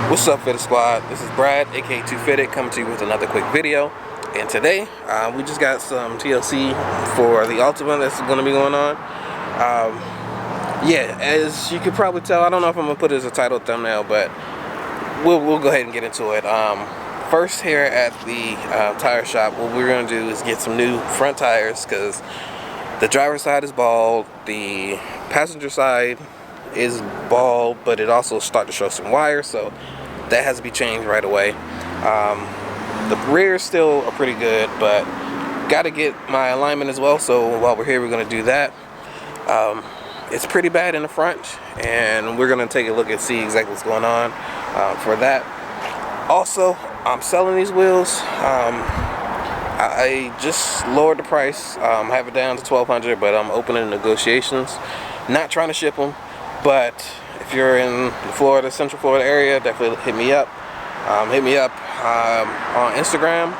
What's up, Fitted Squad? This is Brad, aka 2Fitted, coming to you with another quick video. And today, we just got some TLC for the Altima that's going to be going on. Yeah, as you could probably tell, I don't know if I'm going to put it as a title thumbnail, but we'll go ahead and get into it. First, here at the tire shop, what we're going to do is get some new front tires, because the driver's side is bald, the passenger side is bald, but it also started to show some wires, so that has to be changed right away. The rear still are pretty good, but got to get my alignment as well, so while we're here we're going to do that. It's pretty bad in the front, and we're going to take a look and see exactly what's going on for that. Also, I'm selling these wheels. I just lowered the price. I have it down to $1,200, but I'm opening negotiations. Not trying to ship them, but if you're in the Florida, Central Florida area, definitely hit me up. Hit me up on Instagram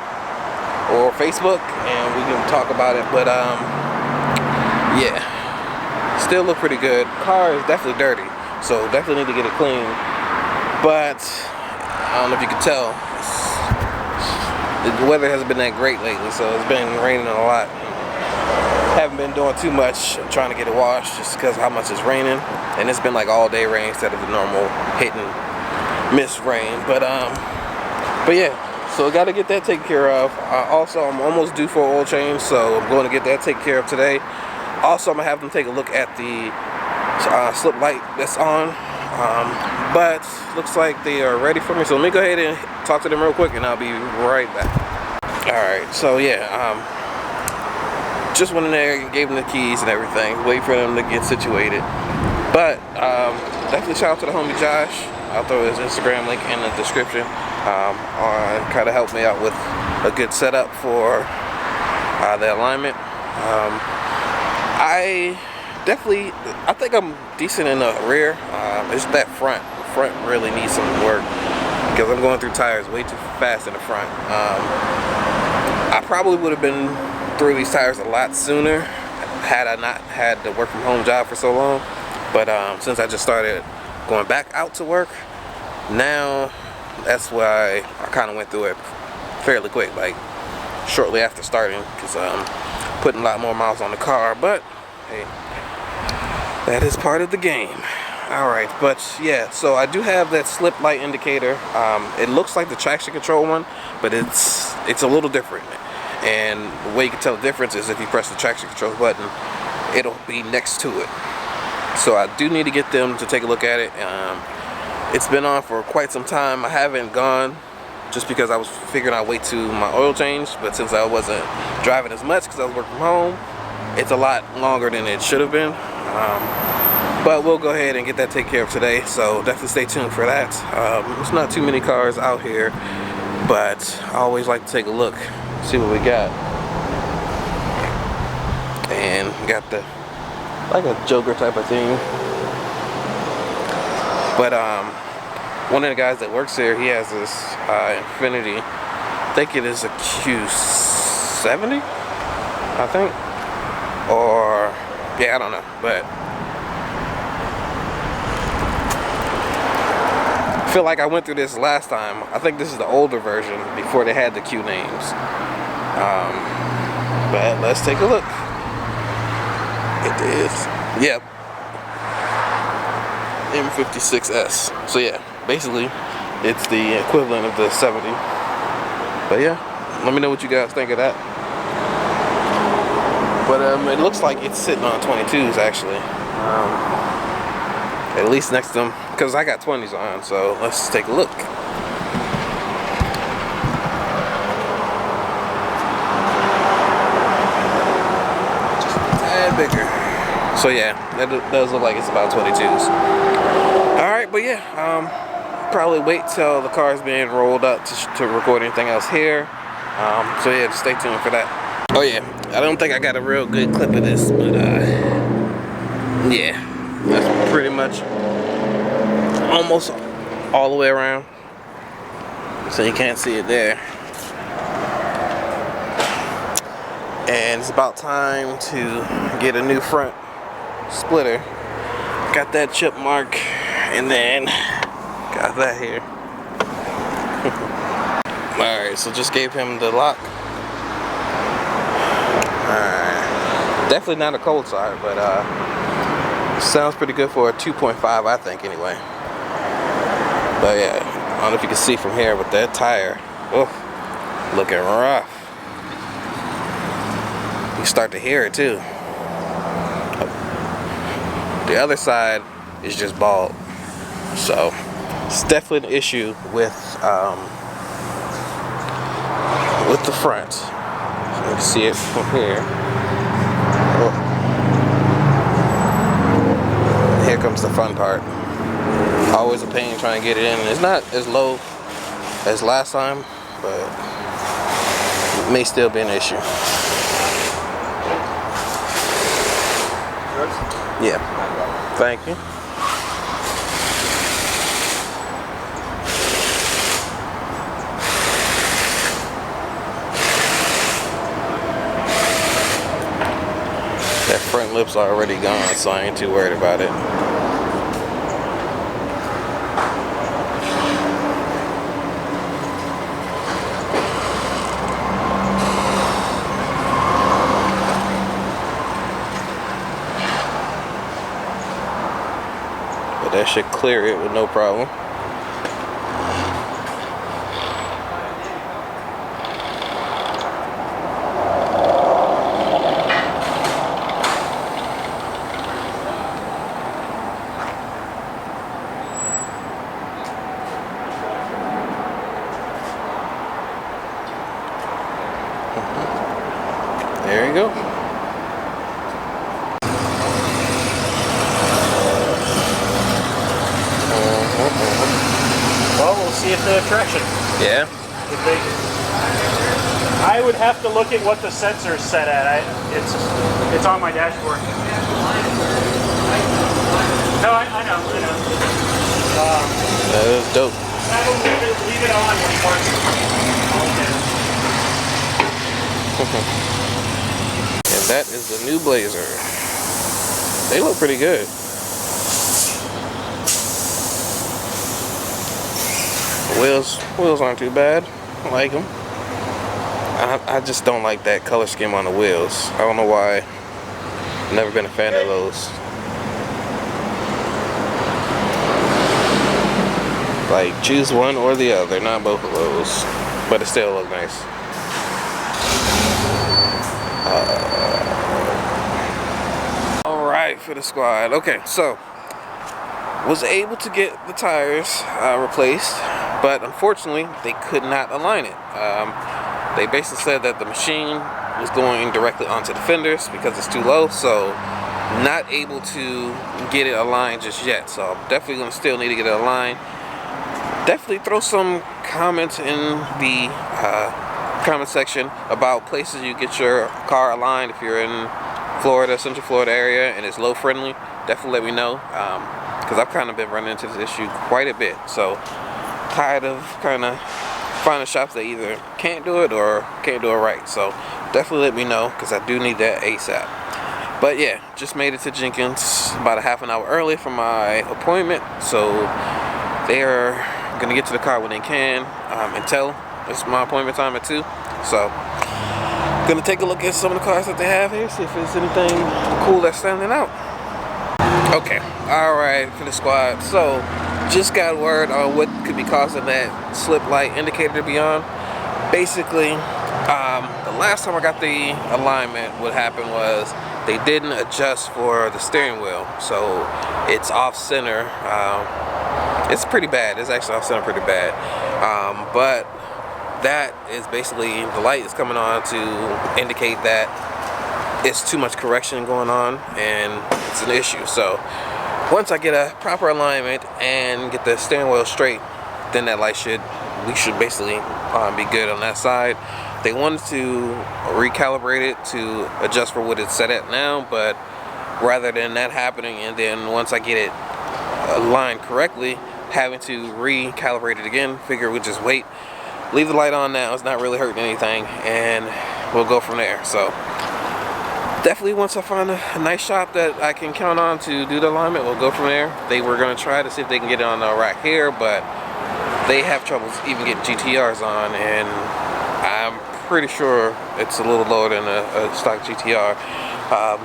or Facebook, and we can talk about it. But yeah, still look pretty good. Car is definitely dirty, so definitely need to get it clean. But I don't know if you can tell, the weather hasn't been that great lately, so it's been raining a lot. Haven't been doing too much trying to get it washed just because of how much it's raining, and it's been like all day rain instead of the normal hit and miss rain. But yeah, so got to get that taken care of. Also, I'm almost due for an oil change, so I'm going to get that taken care of today. Also, I'm gonna have them take a look at the slip light that's on, but looks like they are ready for me, so let me go ahead and talk to them real quick and I'll be right back. Alright, so yeah, just went in there and gave them the keys and everything, wait for them to get situated. But definitely shout out to the homie Josh. I'll throw his Instagram link in the description. Kind of helped me out with a good setup for the alignment. I think I'm decent in the rear. It's that front. The front really needs some work because I'm going through tires way too fast in the front. I probably would have been through these tires a lot sooner had I not had the work from home job for so long. But since I just started going back out to work, now that's why I kind of went through it fairly quick, like shortly after starting, because putting a lot more miles on the car. But hey, that is part of the game. Alright, but yeah, so I do have that slip light indicator. It looks like the traction control one, but it's a little different. And the way you can tell the difference is if you press the traction control button, it'll be next to it. So I do need to get them to take a look at it. It's been on for quite some time. I haven't gone just because I was figuring I'd wait to my oil change, but since I wasn't driving as much because I was working from home, it's a lot longer than it should have been. But we'll go ahead and get that taken care of today, so definitely stay tuned for that. There's not too many cars out here, but I always like to take a look, see what we got. And got the, like a Joker type of thing. But one of the guys that works there, he has this Infinity, I think it is a Q70, I think, or yeah, I don't know, but I feel like I went through this last time. I think this is the older version before they had the Q names. But let's take a look. It is, yep, M56S. So yeah, basically it's the equivalent of the 70. But yeah, let me know what you guys think of that. But it looks like it's sitting on 22s actually. At least next to them, because I got 20s on, so let's take a look. Just a tad bigger. So yeah, that does look like it's about 22s. Alright, but yeah, probably wait till the car's being rolled up to record anything else here. So yeah, just stay tuned for that. Oh yeah, I don't think I got a real good clip of this, but yeah, that's pretty much almost all the way around. So you can't see it there. And it's about time to get a new front splitter. Got that chip mark, and then got that here. Alright, so just gave him the lock. Alright. Definitely not a cold side, but sounds pretty good for a 2.5, I think, anyway. But yeah, I don't know if you can see from here, but that tire, oh, looking rough. You start to hear it too. The other side is just bald. So it's definitely an issue with the front. So you can see it from here. Oh. Here comes the fun part. Always a pain trying to get it in. It's not as low as last time, but it may still be an issue. Yeah. Thank you. That front lip's already gone, so I ain't too worried about it. But that should clear it with no problem. There you go. Well, we'll see if the traction. Yeah. I would have to look at what the sensor's set at. It's on my dashboard. No, I know. That is dope. Leave it on when he works. And that is the new Blazer. They look pretty good. Wheels aren't too bad. I like them. I just don't like that color scheme on the wheels. I don't know why. Never been a fan of those. Like, choose one or the other, not both of those. But it still look nice. Alright, for the squad. Okay, so was able to get the tires replaced, but unfortunately they could not align it. They basically said that the machine was going directly onto the fenders because it's too low, so not able to get it aligned just yet. So I'm definitely going to still need to get it aligned. Definitely throw some comments in the comment section about places you get your car aligned. If you're in Florida, Central Florida area, and it's low friendly, definitely let me know, because I've kind of been running into this issue quite a bit. So tired of kind of finding shops that either can't do it or can't do it right. So definitely let me know, because I do need that ASAP. But yeah, just made it to Jenkins about a half an hour early from my appointment, so they are gonna get to the car when they can until it's my appointment time at 2. So gonna take a look at some of the cars that they have here, see if there's anything cool that's standing out. Okay, alright, for the squad. So just got word on what could be causing that slip light indicator to be on. Basically, the last time I got the alignment, what happened was they didn't adjust for the steering wheel, so it's off center. It's pretty bad. It's actually off center pretty bad. But that is basically, the light is coming on to indicate that it's too much correction going on and it's an issue. So once I get a proper alignment and get the steering wheel straight, then that light we should basically be good on that side. They wanted to recalibrate it to adjust for what it's set at now, but rather than that happening and then once I get it aligned correctly, having to recalibrate it again, figure we'll just wait, leave the light on now, it's not really hurting anything, and we'll go from there. So definitely once I find a nice shop that I can count on to do the alignment, we'll go from there. They were going to try to see if they can get it on the rack here, but they have troubles even getting GTRs on, and I'm pretty sure it's a little lower than a stock GTR.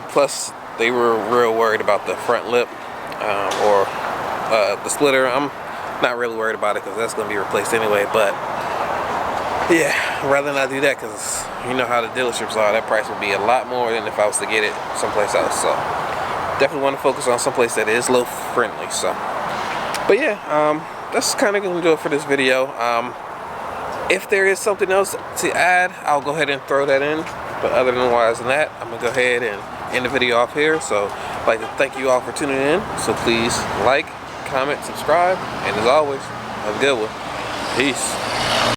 Plus, they were real worried about the front lip or the splitter. I'm not really worried about it because that's going to be replaced anyway, but yeah, I'd rather not do that because you know how the dealerships are. That price would be a lot more than if I was to get it someplace else. So definitely want to focus on someplace that is low friendly. So, but yeah, that's kind of going to do it for this video. If there is something else to add, I'll go ahead and throw that in. But other than that, I'm going to go ahead and end the video off here. So I'd like to thank you all for tuning in. So please like, comment, subscribe, and as always, have a good one. Peace.